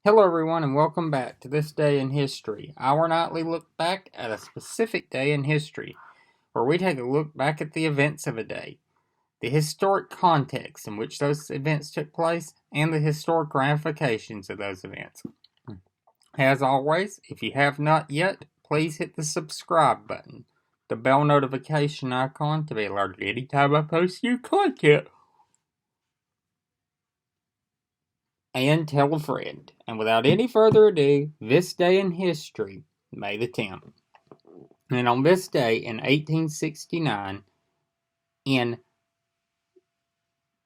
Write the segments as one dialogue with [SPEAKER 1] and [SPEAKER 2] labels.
[SPEAKER 1] Hello, everyone, and welcome back to This Day in History, our nightly look back at a specific day in history, where we take a look back at the events of a day, the historic context in which those events took place, and the historic ramifications of those events. As always, if you have not yet, please hit the subscribe button, the bell notification icon to be alerted anytime I post new content, and tell a friend. And without any further ado, This Day in History, May the 10th. And on this day in 1869, in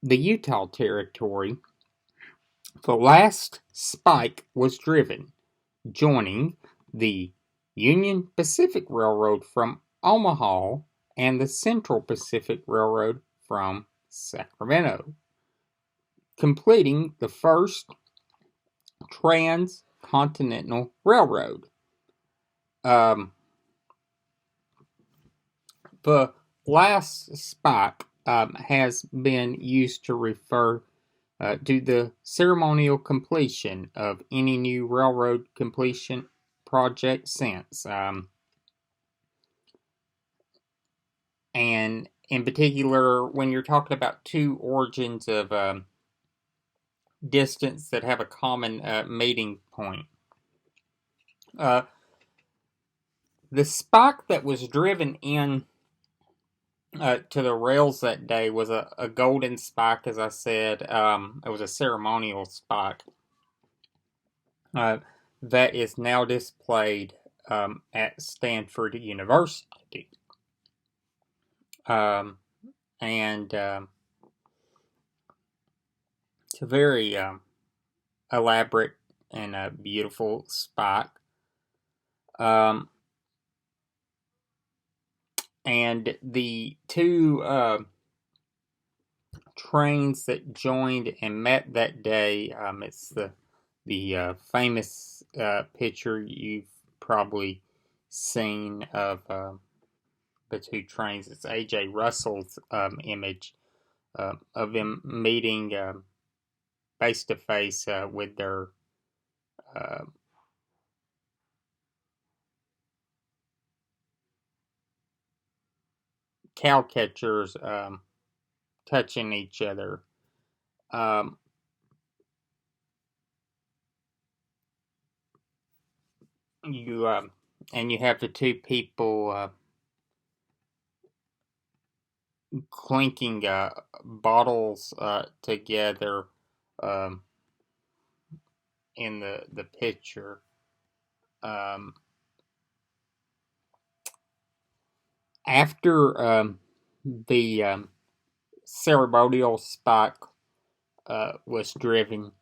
[SPEAKER 1] the Utah Territory, the last spike was driven, joining the Union Pacific Railroad from Omaha and the Central Pacific Railroad from Sacramento, completing the first transcontinental railroad. The last spike has been used to refer to the ceremonial completion of any new railroad completion project since. And in particular, when you're talking about two origins of distance that have a common meeting point. The spike that was driven in to the rails that day was a golden spike, as I said. It was a ceremonial spike that is now displayed at Stanford University. And it's a very elaborate and beautiful spike. And the two trains that joined and met that day, it's the famous picture you've probably seen of the two trains. It's A.J. Russell's image of them meeting face to face with their cow catchers touching each other. You and you have the two people clinking bottles together in the picture. After the ceremonial spike was driven,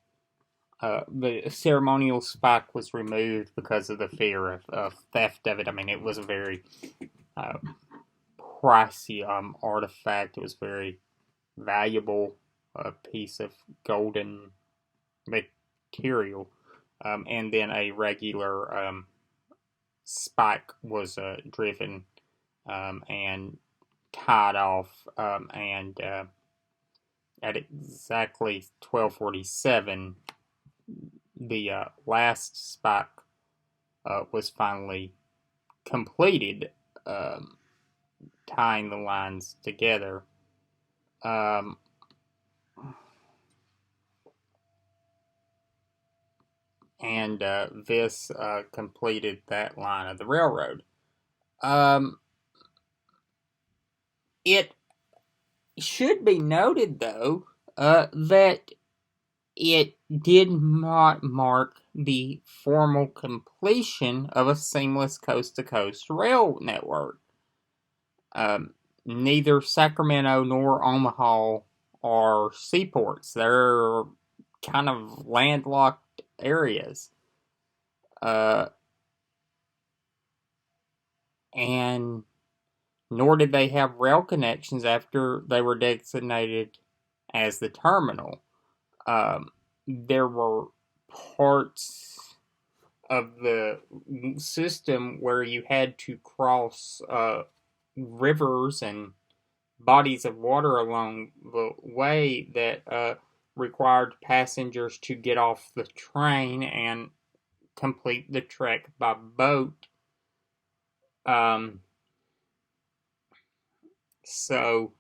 [SPEAKER 1] the ceremonial spike was removed because of the fear of theft of it. I mean, it was a very pricey artifact. It was a very valuable piece of golden material. And then a regular spike was driven and tied off, and at exactly 12:47, the last spike was finally completed, tying the lines together. And this completed that line of the railroad. It should be noted, though, that it did not mark the formal completion of a seamless coast-to-coast rail network. Neither Sacramento nor Omaha are seaports. They're kind of landlocked areas. And nor did they have rail connections after they were designated as the terminal. There were parts of the system where you had to cross rivers and bodies of water along the way that required passengers to get off the train and complete the trek by boat. So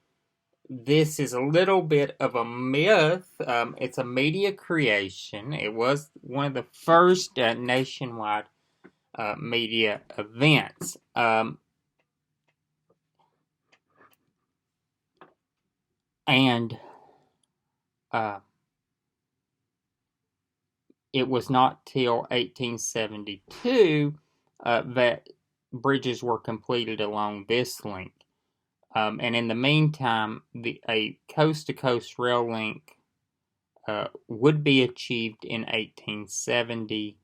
[SPEAKER 1] this is a little bit of a myth. It's a media creation. It was one of the first nationwide media events. And it was not till 1872 that bridges were completed along this link. And in the meantime, a coast-to-coast rail link would be achieved in 1870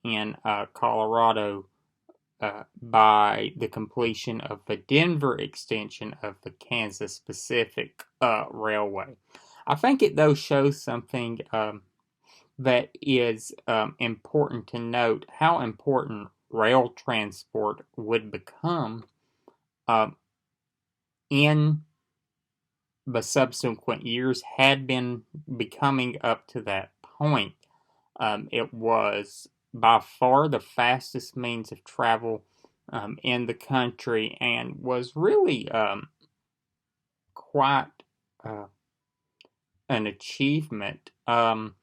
[SPEAKER 1] in Colorado by the completion of the Denver extension of the Kansas Pacific Railway. I think it, though, shows something that is important to note, how important rail transport would become in the subsequent years, had been becoming up to that point. It was by far the fastest means of travel in the country, and was really quite an achievement. And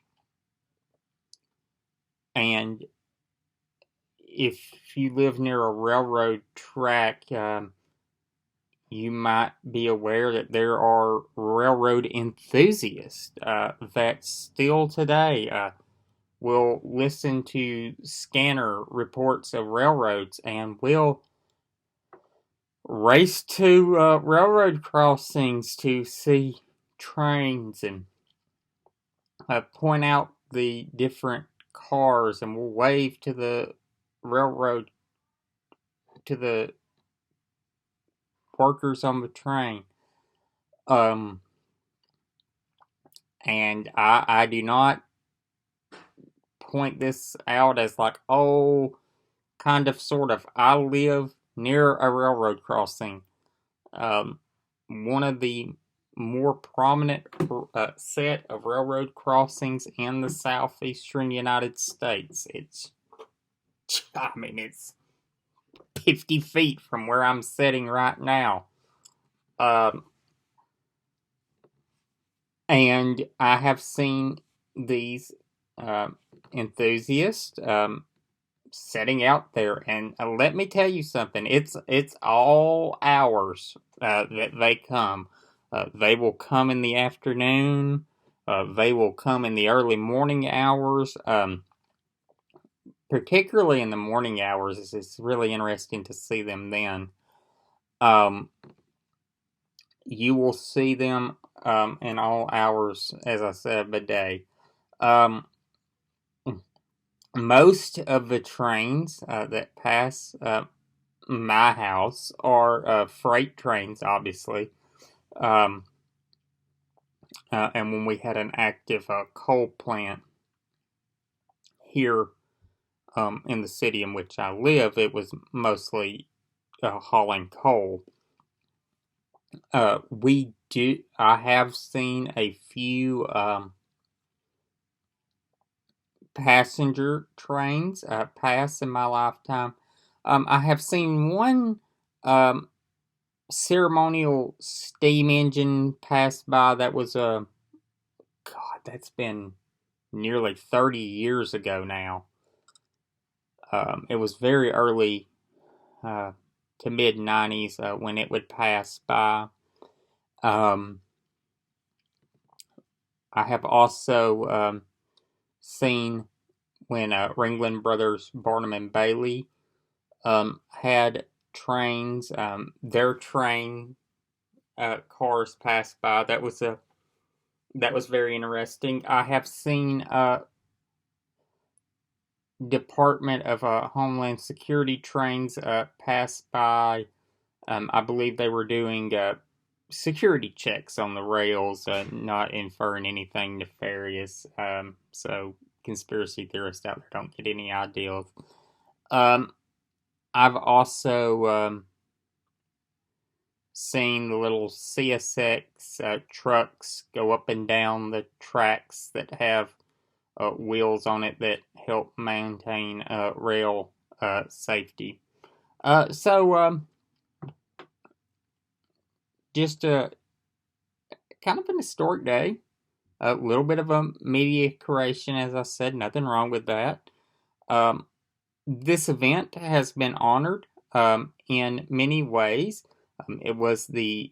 [SPEAKER 1] if you live near a railroad track, you might be aware that there are railroad enthusiasts that still today will listen to scanner reports of railroads and will race to railroad crossings to see trains and point out the different cars, and will wave to the railroad, to the workers on the train. And I do not point this out as like, oh, kind of, sort of, I live near a railroad crossing. One of the more prominent set of railroad crossings in the southeastern United States. It's 50 feet from where I'm sitting right now. And I have seen these enthusiasts setting out there, and let me tell you something. It's all hours that they come. They will come in the afternoon. They will come in the early morning hours. Particularly in the morning hours, it's really interesting to see them then. You will see them in all hours, as I said, of the day. Most of the trains that pass my house are freight trains, obviously. And when we had an active coal plant here in the city in which I live, it was mostly hauling coal. I have seen a few passenger trains pass in my lifetime. I have seen one ceremonial steam engine pass by that was that's been nearly 30 years ago now. It was very early to mid 90s when it would pass by. I have also seen when Ringling Brothers, Barnum and Bailey had trains, their train cars pass by. That was very interesting. I have seen Department of Homeland Security trains pass by. I believe they were doing security checks on the rails, not inferring anything nefarious. So conspiracy theorists out there don't get any ideas. I've also seen the little CSX trucks go up and down the tracks that have wheels on it that help maintain rail safety. Just a kind of an historic day. A little bit of a media creation, as I said, nothing wrong with that. This event has been honored in many ways. It was a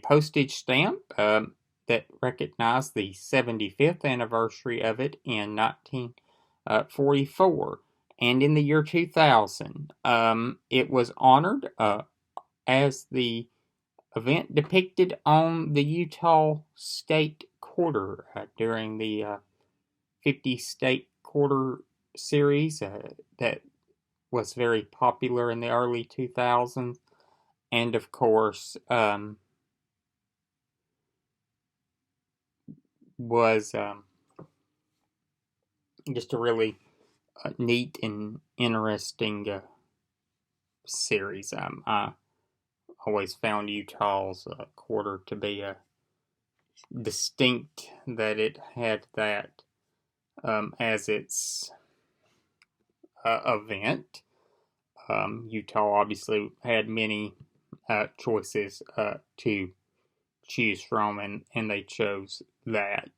[SPEAKER 1] postage stamp that recognized the 75th anniversary of it in 1944. And in the year 2000, it was honored as the event depicted on the Utah State Quarter during the 50 State Quarter series that was very popular in the early 2000s. And of course, was just a really neat and interesting series. I always found Utah's quarter to be distinct, that it had that as its event. Utah obviously had many choices to choose from, and they chose that.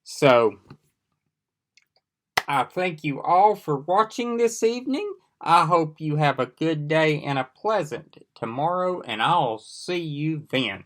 [SPEAKER 1] So I thank you all for watching this evening. I hope you have a good day and a pleasant tomorrow, and I'll see you then.